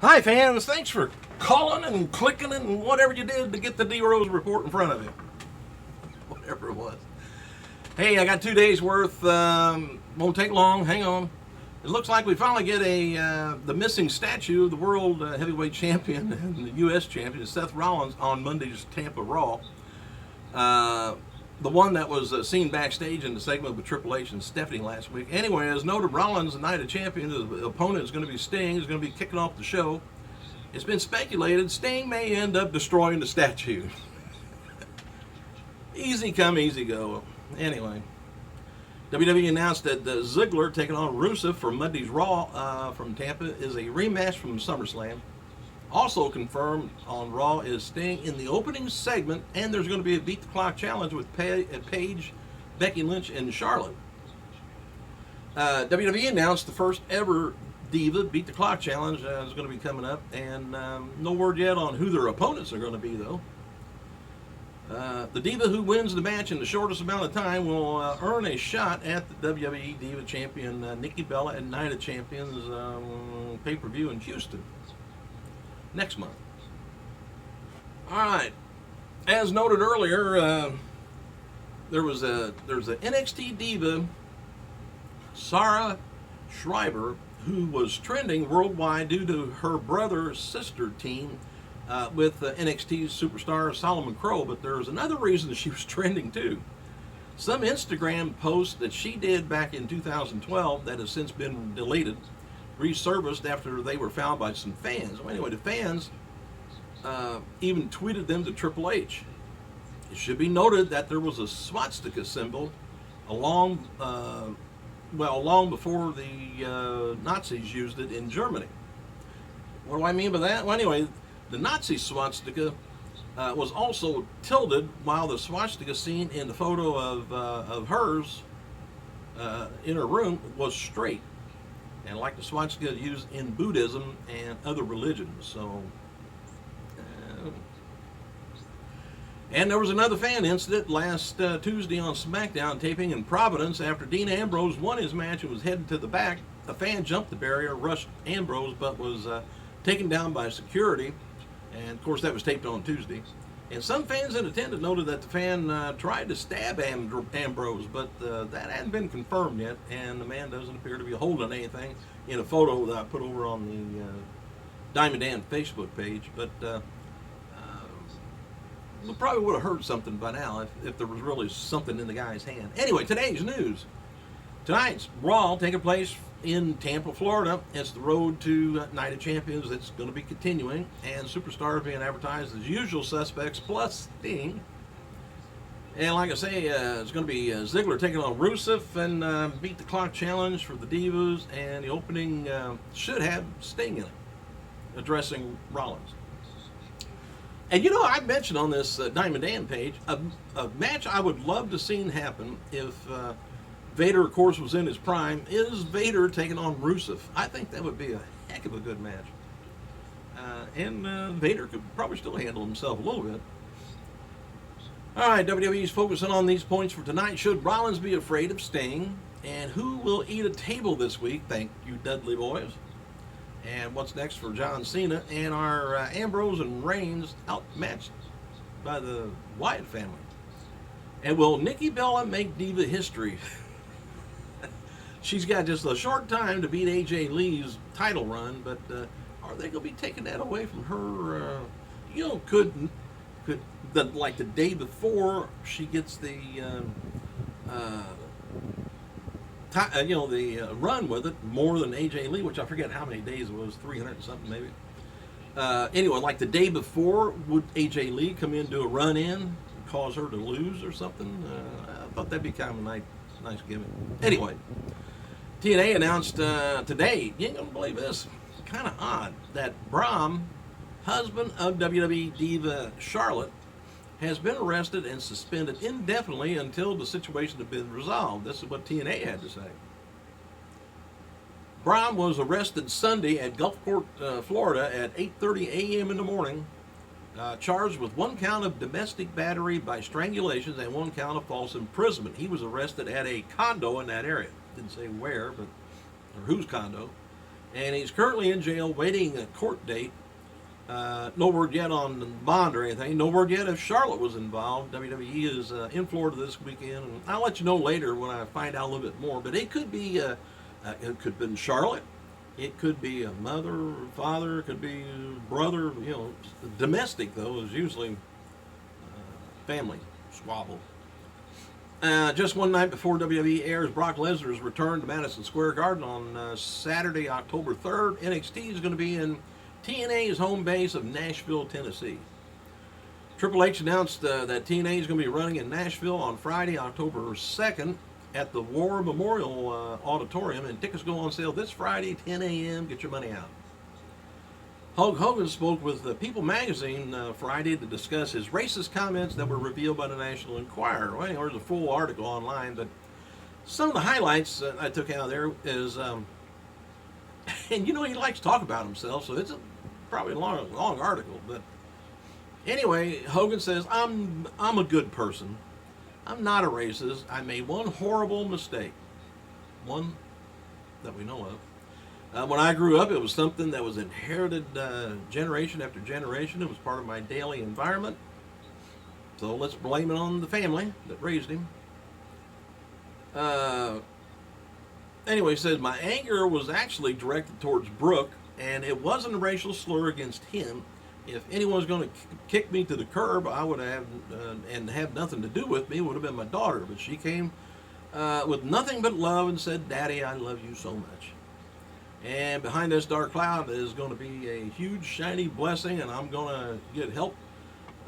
Hi, fans. Thanks for calling and clicking and whatever you did to get the D-Rose report in front of you. Whatever it was. Hey, I got 2 days worth. Won't take long. Hang on. It looks like we finally get the missing statue of the world heavyweight champion and the U.S. champion, Seth Rollins, on Monday's Tampa Raw. The one that was seen backstage in the segment with Triple H and Stephanie last week. Anyway, as noted, Rollins, the Night of Champions, the opponent is going to be Sting. He's going to be kicking off the show. It's been speculated Sting may end up destroying the statue. Easy come, easy go. Anyway, WWE announced that Ziggler taking on Rusev for Monday's Raw from Tampa is a rematch from SummerSlam. Also confirmed on Raw is Sting in the opening segment, and there's going to be a Beat the Clock challenge with Paige, Becky Lynch, and Charlotte. WWE announced the first ever Diva Beat the Clock challenge is going to be coming up, and no word yet on who their opponents are going to be, though. The Diva who wins the match in the shortest amount of time will earn a shot at the WWE Diva Champion Nikki Bella and Night of Champions pay-per-view in Houston next month. All right, as noted earlier, there's a NXT Diva, Sarah Schreiber, who was trending worldwide due to her brother-sister team with NXT superstar Solomon Crowe, but there's another reason she was trending too. Some Instagram post that she did back in 2012 that has since been deleted resurfaced after they were found by some fans. Well, anyway, the fans even tweeted them to Triple H. It should be noted that there was a swastika symbol long before the Nazis used it in Germany. What do I mean by that? Well, anyway, the Nazi swastika was also tilted, while the swastika seen in the photo of hers in her room was straight, and like the swastika used in Buddhism and other religions. So, and there was another fan incident last Tuesday on SmackDown taping in Providence after Dean Ambrose won his match and was headed to the back. A fan jumped the barrier, rushed Ambrose, but was taken down by security. And of course, that was taped on Tuesday. And some fans in attendance noted that the fan tried to stab Ambrose, but that hadn't been confirmed yet, and the man doesn't appear to be holding anything in a photo that I put over on the Diamond Dan Facebook page. But we probably would have heard something by now if there was really something in the guy's hand. Anyway, today's news. Tonight's Raw taking place in Tampa, Florida. It's the road to Night of Champions that's going to be continuing, and superstars being advertised as usual suspects plus Sting. And like I say, it's going to be Ziggler taking on Rusev and Beat the Clock challenge for the Divas, and the opening should have Sting in it, addressing Rollins. And you know, I mentioned on this Diamond Dan page a match I would love to see happen if Vader, of course, was in his prime, is Vader taking on Rusev. I think that would be a heck of a good match. And Vader could probably still handle himself a little bit. All right, WWE's focusing on these points for tonight. Should Rollins be afraid of Sting? And who will eat a table this week? Thank you, Dudley boys. And what's next for John Cena? And are Ambrose and Reigns outmatched by the Wyatt family? And will Nikki Bella make Diva history? She's got just a short time to beat AJ Lee's title run, but are they going to be taking that away from her? Could like the day before she gets the run with it more than AJ Lee, which I forget how many days it was, 300 and something maybe. Anyway, like the day before, would AJ Lee come in, do a run in, and cause her to lose or something? I thought that'd be kind of a nice gimmick. Anyway, TNA announced today, you ain't gonna believe this, kind of odd, that Braun, husband of WWE Diva Charlotte, has been arrested and suspended indefinitely until the situation has been resolved. This is what TNA had to say. Braun was arrested Sunday at Gulfport, Florida at 8:30 a.m. in the morning, charged with 1 count of domestic battery by strangulation and 1 count of false imprisonment. He was arrested at a condo in that area. Didn't say where, or whose condo. and he's currently in jail waiting a court date. No word yet on the bond or anything. No word yet if Charlotte was involved. WWE is in Florida this weekend, and I'll let you know later when I find out a little bit more. But it could be, it could have been Charlotte. It could be a mother, father. It could be a brother. You know, domestic though is usually family squabble. Just one night before WWE airs Brock Lesnar's return to Madison Square Garden on Saturday, October 3rd, NXT is going to be in TNA's home base of Nashville, Tennessee. Triple H announced that TNA is going to be running in Nashville on Friday, October 2nd at the War Memorial Auditorium, and tickets go on sale this Friday, 10 a.m. Get your money out. Hulk Hogan spoke with People magazine Friday to discuss his racist comments that were revealed by the National Enquirer. Well, there's a full article online, but some of the highlights I took out of there is, and you know he likes to talk about himself, so it's probably a long article. But anyway, Hogan says, I'm a good person. I'm not a racist. I made one horrible mistake, one that we know of. When I grew up, it was something that was inherited generation after generation. It was part of my daily environment. So let's blame it on the family that raised him. Anyway, he says, my anger was actually directed towards Brooke, and it wasn't a racial slur against him. If anyone was going to kick me to the curb, I would have, and have nothing to do with me, would have been my daughter. But she came with nothing but love and said, Daddy, I love you so much. And behind this dark cloud is going to be a huge, shiny blessing, and I'm going to get help.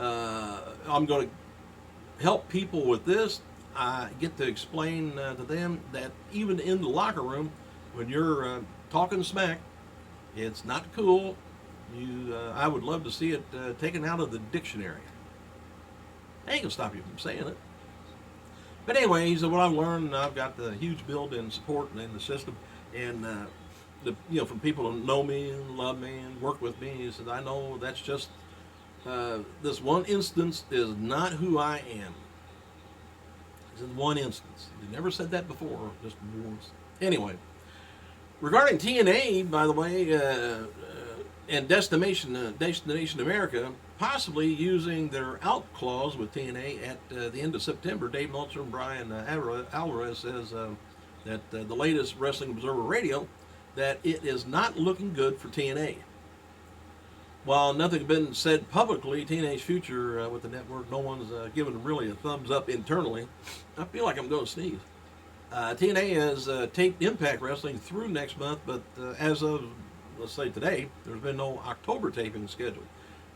I'm going to help people with this. I get to explain to them that even in the locker room, when you're talking smack, it's not cool. I would love to see it taken out of the dictionary. I ain't going to stop you from saying it. But anyway, he said, what I've learned, I've got the huge built-in support in the system, and from people who know me and love me and work with me. He said, I know that's just, this one instance is not who I am. He said, one instance. He never said that before, just once. Anyway, regarding TNA, by the way, and Destination America, possibly using their out clause with TNA at the end of September, Dave Meltzer and Brian Alvarez says that the latest Wrestling Observer Radio, that it is not looking good for TNA. While nothing has been said publicly, TNA's future with the network, no one's given really a thumbs up internally. I feel like I'm going to sneeze. TNA has taped Impact Wrestling through next month, but as of, let's say today, there's been no October taping scheduled.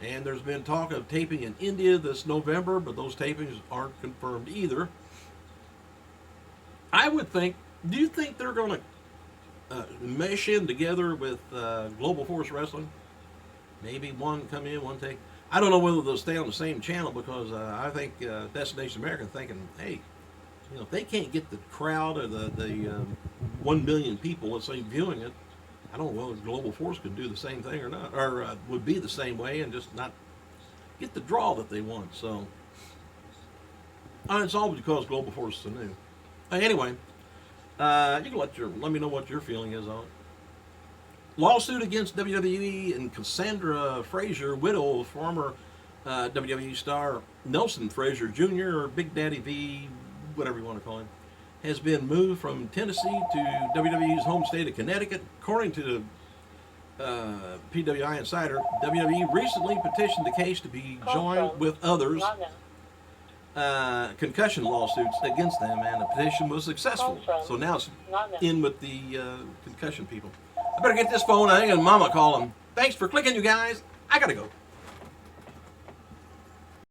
And there's been talk of taping in India this November, but those tapings aren't confirmed either. I would think, do you think they're going to mesh in together with Global Force Wrestling? Maybe one come in, one take. I don't know whether they'll stay on the same channel, because I think Destination America thinking, hey, if they can't get the crowd or the 1 million people, let's say, viewing it, I don't know whether Global Force could do the same thing or not, or would be the same way and just not get the draw that they want. So it's all because Global Force is so new. Anyway, you can let me know what your feeling is on it. Lawsuit against WWE and Cassandra Frazier, widow of former WWE star Nelson Frazier Jr., or Big Daddy V, whatever you want to call him, has been moved from Tennessee to WWE's home state of Connecticut. According to PWI Insider, WWE recently petitioned the case to be joined with others concussion lawsuits against them, and the petition was successful. So now it's in with the concussion people. I better get this phone. I think Mama calling. Thanks for clicking, you guys. I gotta go.